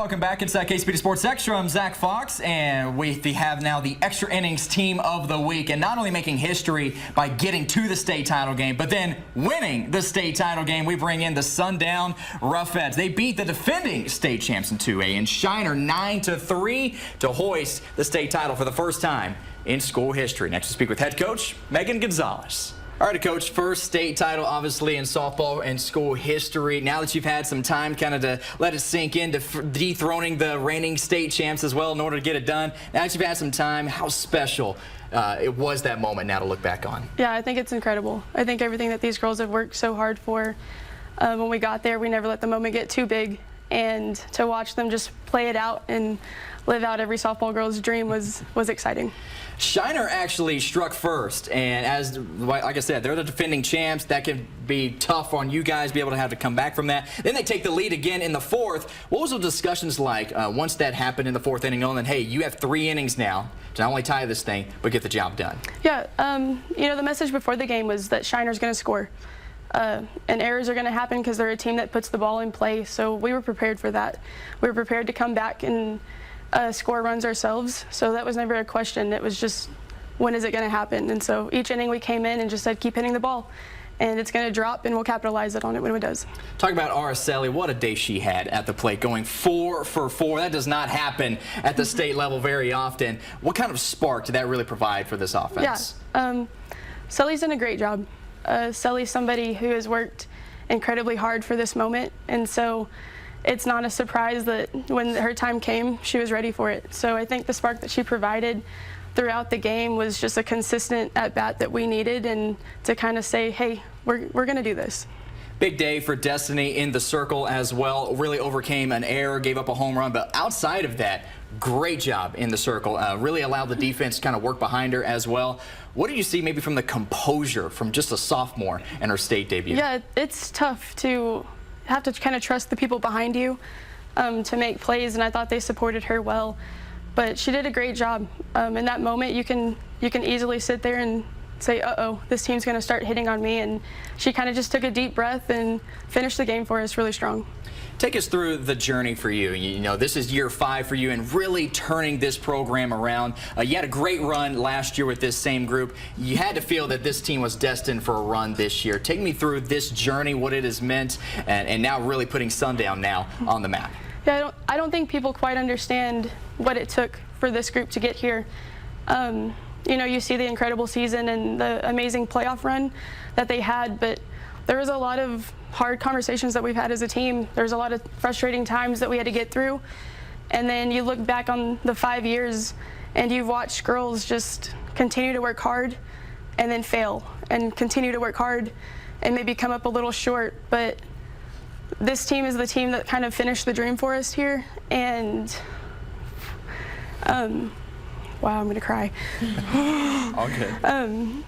Welcome back. It's KSPD Sports Extra. I'm Zach Fox, and we have now the Extra Innings Team of the Week, and not only making history by getting to the state title game, but then winning the state title game, we bring in the Sundown Roughettes. They beat the defending state champs in 2A and Shiner 9-3 to hoist the state title for the first time in school history. Next to speak with head coach Megan Gonzalez. All right, Coach, first state title, obviously, in softball and school history. Now that you've had some time kind of to let it sink in, dethroning the reigning state champs as well in order to get it done, now that you've had some time, how special it was that moment now to look back on? Yeah, I think it's incredible. I think everything that these girls have worked so hard for, when we got there, we never let the moment get too big. And to watch them just play it out and live out every softball girl's dream was exciting. Shiner actually struck first, and like I said, they're the defending champs. That can be tough on you guys, be able to have to come back from that. Then they take the lead again in the fourth. What was the discussions like once that happened in the fourth inning? And hey, you have 3 innings now to not only tie this thing, but get the job done. Yeah, you know, the message before the game was that Shiner's going to score. And errors are going to happen because they're a team that puts the ball in play. So we were prepared for that. We were prepared to come back and score runs ourselves. So that was never a question. It was just, when is it going to happen? And so each inning we came in and just said, keep hitting the ball. And it's going to drop, and we'll capitalize on it when it does. Talk about Araceli. What a day she had at the plate, going 4 for 4. That does not happen at the state level very often. What kind of spark did that really provide for this offense? Yeah, Sully's done a great job. Sully's somebody who has worked incredibly hard for this moment, and so it's not a surprise that when her time came, she was ready for it. So I think the spark that she provided throughout the game was just a consistent at-bat that we needed, and to kind of say, hey, we're going to do this. Big day for Destiny in the circle as well. Really overcame an error, gave up a home run, but outside of that, great job in the circle. Really allowed the defense to kind of work behind her as well. What do you see maybe from the composure from just a sophomore in her state debut? Yeah, it's tough to have to kind of trust the people behind you to make plays, and I thought they supported her well. But she did a great job. In that moment, you can easily sit there and say, uh-oh, this team's going to start hitting on me, and she kind of just took a deep breath and finished the game for us really strong. Take us through the journey for you. You know, this is year 5 for you and really turning this program around. You had a great run last year with this same group. You had to feel that this team was destined for a run this year. Take me through this journey, what it has meant, and now really putting Sundown now on the map. Yeah, I don't think people quite understand what it took for this group to get here. You know, you see the incredible season and the amazing playoff run that they had, but there was a lot of hard conversations that we've had as a team. There's a lot of frustrating times that we had to get through. And then you look back on the 5 years and you've watched girls just continue to work hard and then fail and continue to work hard and maybe come up a little short. But this team is the team that kind of finished the dream for us here. And wow, I'm gonna cry. Okay.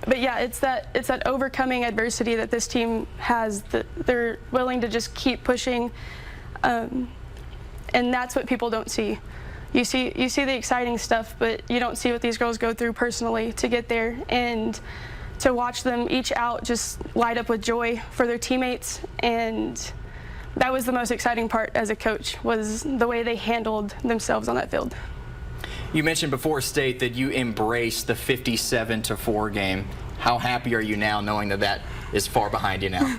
But yeah, it's that overcoming adversity that this team has, that they're willing to just keep pushing, and that's what people don't see. You see the exciting stuff, but you don't see what these girls go through personally to get there, and to watch them each out just light up with joy for their teammates. And that was the most exciting part as a coach, was the way they handled themselves on that field. You mentioned before state that you embraced the 57-4 game. How happy are you now knowing that that is far behind you now?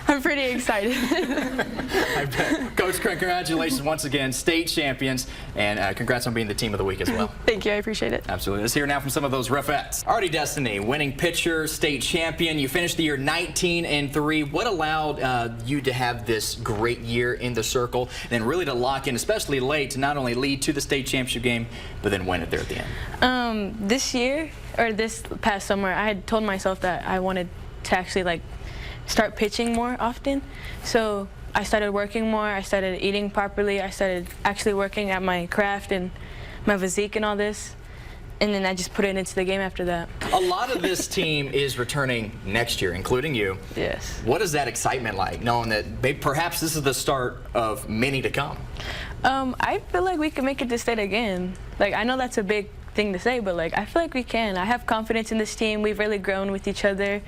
I'm pretty excited. I bet. Coach, congratulations once again, state champions, and congrats on being the team of the week as well. Thank you, I appreciate it. Absolutely. Let's hear now from some of those Roughettes. Already Destiny, winning pitcher, state champion. You finished the year 19-3. What allowed you to have this great year in the circle, and really to lock in, especially late, to not only lead to the state championship game, but then win it there at the end? This year, or this past summer, I had told myself that I wanted to actually start pitching more often. So I started working more, I started eating properly, I started actually working at my craft and my physique and all this. And then I just put it into the game after that. A lot of this team is returning next year, including you. Yes. What is that excitement like, knowing that perhaps this is the start of many to come? I feel like we can make it to state again. I know that's a big thing to say, but like I feel like we can. I have confidence in this team. We've really grown with each other,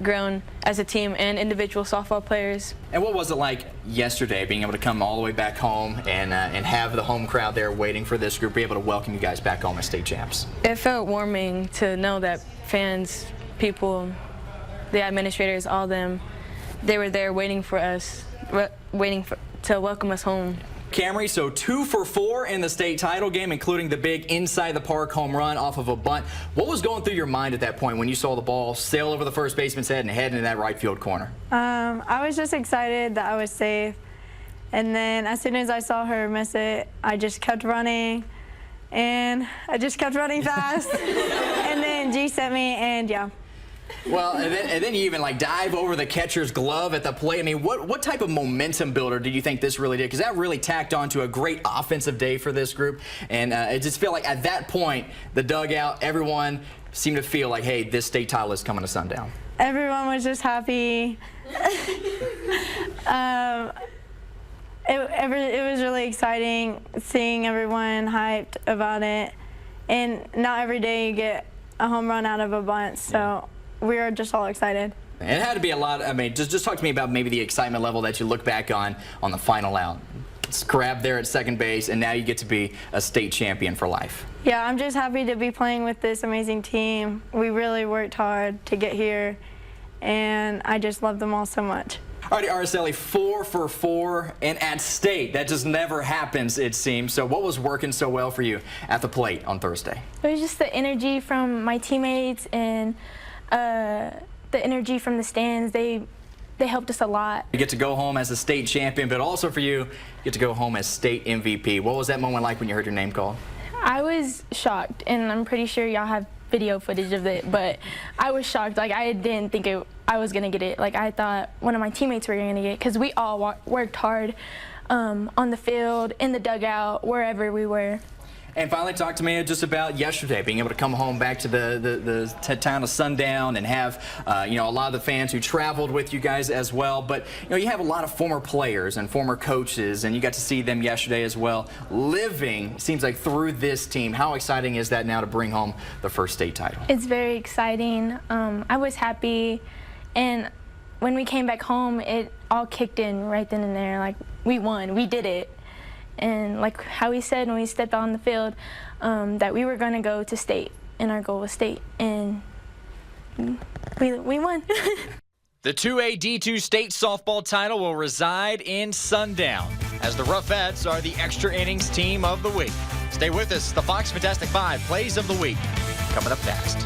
grown as a team and individual softball players. And what was it like yesterday, being able to come all the way back home and have the home crowd there waiting for this group, be able to welcome you guys back home as state champs? It felt warming to know that fans, people, the administrators, all them, they were there waiting for us, to welcome us home. Camry, so 2 for 4 in the state title game, including the big inside the park home run off of a bunt. What was going through your mind at that point when you saw the ball sail over the first baseman's head and head into that right field corner? I was just excited that I was safe. And then as soon as I saw her miss it, I just kept running. And I just kept running fast. And then G sent me, and yeah. Well, and then you even like dive over the catcher's glove at the plate. I mean, what type of momentum builder do you think this really did? Because that really tacked on to a great offensive day for this group. And it just felt like at that point, the dugout, everyone seemed to feel like, hey, this state title is coming to Sundown. Everyone was just happy. It was really exciting seeing everyone hyped about it. And not every day you get a home run out of a bunt, so we were just all excited. It had to be a lot. I mean, just talk to me about maybe the excitement level that you look back on the final out. It's grabbed there at second base, and now you get to be a state champion for life. Yeah, I'm just happy to be playing with this amazing team. We really worked hard to get here, and I just love them all so much. All right, Araceli, 4 for 4, and at state, that just never happens, it seems. So what was working so well for you at the plate on Thursday? It was just the energy from my teammates and the energy from the stands. They helped us a lot. You get to go home as a state champion, but also for you, you get to go home as state MVP. What was that moment like when you heard your name called? I was shocked, and I'm pretty sure y'all have video footage of it, but I was shocked. Like, I didn't think I was gonna get it. Like, I thought one of my teammates were gonna get it, because we all worked hard on the field, in the dugout, wherever we were. And finally, talk to me just about yesterday, being able to come home back to the town of Sundown and have a lot of the fans who traveled with you guys as well. But you have a lot of former players and former coaches, and you got to see them yesterday as well, living, seems like, through this team. How exciting is that now to bring home the first state title? It's very exciting. I was happy, and when we came back home, it all kicked in right then and there. Like, we won, we did it. And like how we said when we stepped on the field, that we were going to go to state, and our goal was state, and we won. The 2A D2 state softball title will reside in Sundown, as the Roughettes are the extra innings team of the week. Stay with us. The Fox Fantastic 5 plays of the week coming up next.